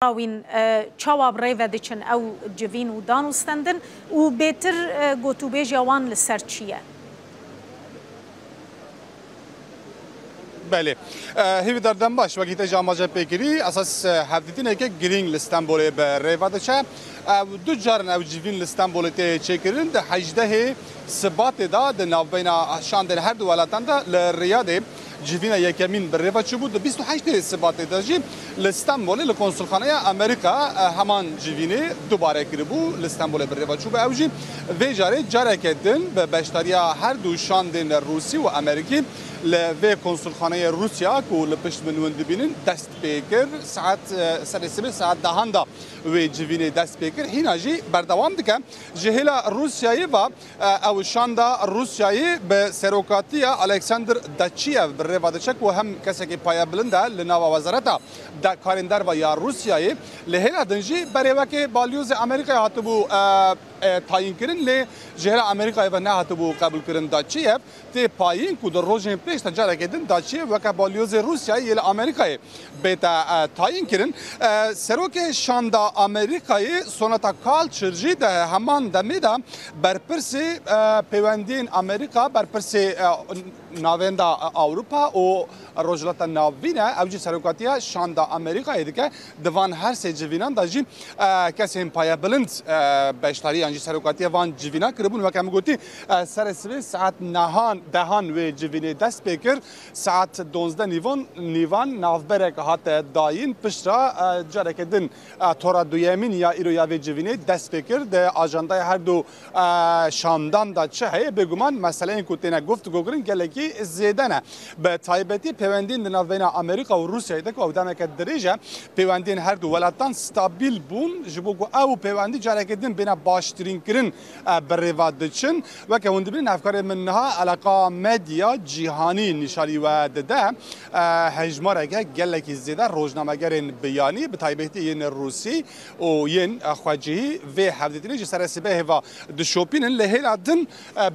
راوین چواب ریو دیچن او جوین و دانوستندن و بهتر گوتوبه جوان لسر چیه؟ بله هیوی دردم باش وقتی جامعه پیگیری اساس هفدیتینه که گرینگ لستانبول به ریواد چه دو جارن او جوین لستانبول ته چکرین ده 18 سبات دا ده نوبین شاندن هر دو ولاتان دا لریاده جوین یکمین به ریواد چه بود 28 سبات دا جی لستانبول لکنسولخانه امریکا همان جوینه دوباره کربو لستانبول به ریواد چه به اوجی و جاره کردن به بشتریا هر دو شاندن روسی و امریکی لوی کنسولخانه روسیا کو لپشت منون دبینن دست پیکر ساعت دهاندا و جوینه دست پیکر هینا جی بردوام دکه جهلا روسیایی و او شاندا روسیایی به سروکاتیا الکساندر داچیف بروادچک و هم کسی که پایا بلنده لناوا وزارتا دا کارندر و یا روسیایی لهلا دنجی بریوکه بالیوز امریکا هاتبو تعیین کردن لی جهلا امریکا و نه هاتبو قبول کردن داچیف تی پایین کو در روزین پیش تجاره کردن داچیف و که بالیوز روسیایی ل امریکای بیتا تعیین کردن سروک شاندا امریکای سوناتا کالچرجی ده همان دمیدا برپرسی پیوندین امریکا برپرسی ناویندا اوروپا و روجلات ناوینه اوجی سروکاتیا شاندا امریکای دیگه دوان هر سه جوینان داجی کسی هم پایا بلند بشتری انجی سروکاتیا وان جوینا کربون و کم گوتی سر ساعت نهان دهان و جوینه دست بکر ساعت 12 نیوان نافبرک هات داین پشرا جاره کدن تورا دویمین یا ایرو و جوینه دست بکر ده آجندای هر دو شاندان دا چه هی بگومان مسئله این کوتینا گفت گوگرین گلکی زیدنه به تایبتی پیوندین ناوین امریکا و روسیه ده که اودامه که دریجه پیوندین هر دو ولاتان ستابیل بون جبو او پیوندی جاره کدن بینا باشترین کرن بریواد دچن و که هندی بین افکار منها علاقه مدیا جهانی نشانی و ده هجماره که گلکی زیده روزنامه‌گرین بیانی به تایبتی ین روسی و ین خواجی و هفدیتینی جسر سبه و دشوپین لهیل دن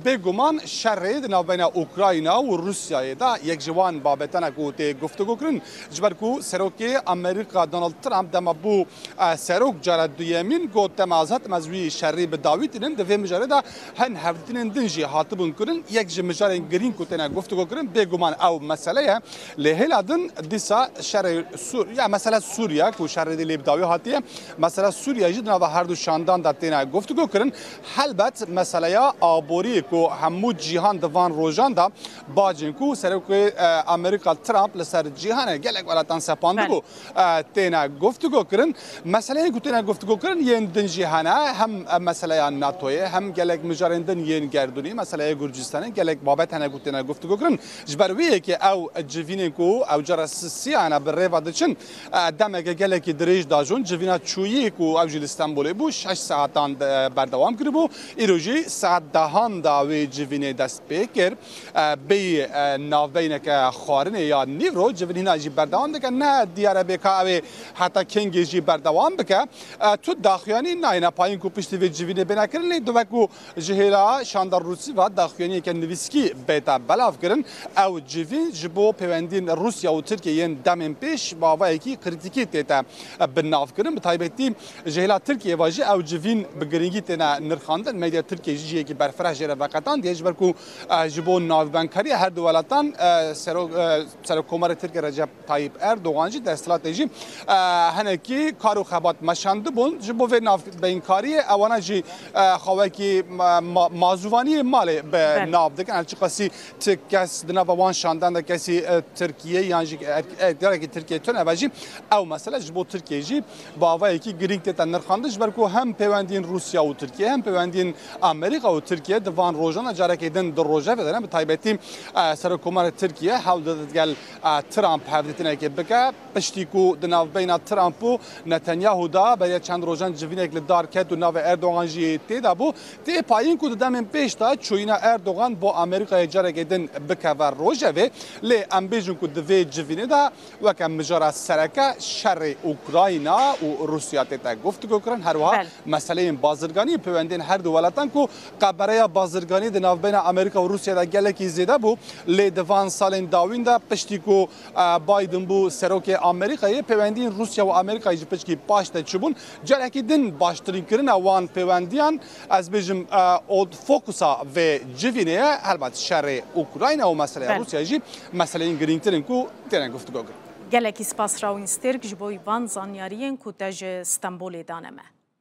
بگمان شرید ناوین اوکراینا و روسیه دا یک جوان بابتنا گوته گفتگو کرن جبر کو سروکی امریکا دونالد ترامپ دما بو سروک جرد دویمین گوت تمازات مزوی شری به داویتین ده مجاره دا هن هفدیتین دنجی هاتبون کرن یک جمجاره گرین کوتنا گفتگو کرن بگمان او مسئله لهیل دن دیسا شر سوریا مثلا سوریا کو شر دی بداوی هاتیه مثلا سوریا جدنا و هر دو شاندان داتینا گفتگو کرن البته مسئله آبوری کو همو جهان دوان روزان دا باجن کو سروک امریکا ترامپ لسر جهان گلک ولاتان سپاندگو تینا گفتگو کرن مسئله کو تینا گفتگو کرن ین دن جهان هم مسئله ناتوی هم گلک مجارندن ین گردونی مسئله گرجستان گلک بابت هنه کو تینا گفتگو کرن جبرویه که او جوینه کو او جراسسی انا بریوا دچن دمه گلک دریج داجون جوینا چویی کو او جلستانبول بو 6 ساعتان بردوام کربو ایروجی ساعت دهان داوی جوینه دست پیکر بی ناوبینه که خارنه یا نیورو جوینه جی بردوام دکه نه دیاره بکاوی حتی کنگی جی بردوام بکه تو داخیانی نه اینا پایین کو پشتی و جوینه بنا کرن دوکو جهلا شاندار روسی و داخیانی که نویسکی بیتا بلاف کرن او جوین جبو پیوندین روسیا و ترکیه دمن پیش باوایی کی کریتیکی تیتا بناف کرن بتایبتی جهلا ترکیه واجی او جوین بگرینگی تینا نرخاندن مدیا ترکیه جیه کی برفرش جره وقتان دیج برکو جبو ناو بانکاری هر دولتان سر کومار ترکیه رجب طیب اردوغان جی در استراتژی هنکی کارو خبات مشند بون جبو و ناو بانکاری اوانا جی خواهی کی مازوانی مال به ناو دکن هرچی قصی تکس دنا وان شاندان کسی ترکیه یعنی دیاره که ترکیه تونه باجی او مثلا جبو ترکیه جی باوایی کی گرینگ تن نرخاندش برکو هم پیوندین روسیا و ترکیه هم پیوندین امریکا و ترکیه دوان روزانه جاره کردن در روزه بدن به تایبتی سر کومار ترکیه حاول دادگل ترامپ هفدیتینه که بکه پشتیکو دناو بین ترامپ و نتانیاهو دا برای چند روزان جوینه که دار کرد و ناو اردوغان جی تیدا بو تی پایین کو دمن پیش تا چوینا اردوغان با امریکا جرگ دن بکور روجه لی امبیجون کو دوی جوینه دا وکم مجرا سرکه شر اوکراینا و روسیا تا گفتگو کردن هر وها مسئله بازرگانی پیوندین هر دو ولاتن کو قبره بازرگانی د ناو بین امریکا و روسیا دا گلکی زیده بو لی دوان سالین داوین دا پشتی کو بایدن بو سروک امریکای پیوندین روسیا و امریکا جی پشکی پاشته چبون جرکی دن باشترین کرن وان پیوندیان از بیجم اود فوکوسا و جوینه البته شر اوکراین و مسئله روسیا جی مسئله این گرینگترین کو ترن گفتگو کرد گلکی سپاس راوین سترک جبوی وان زانیارین کو تج استانبول دانمه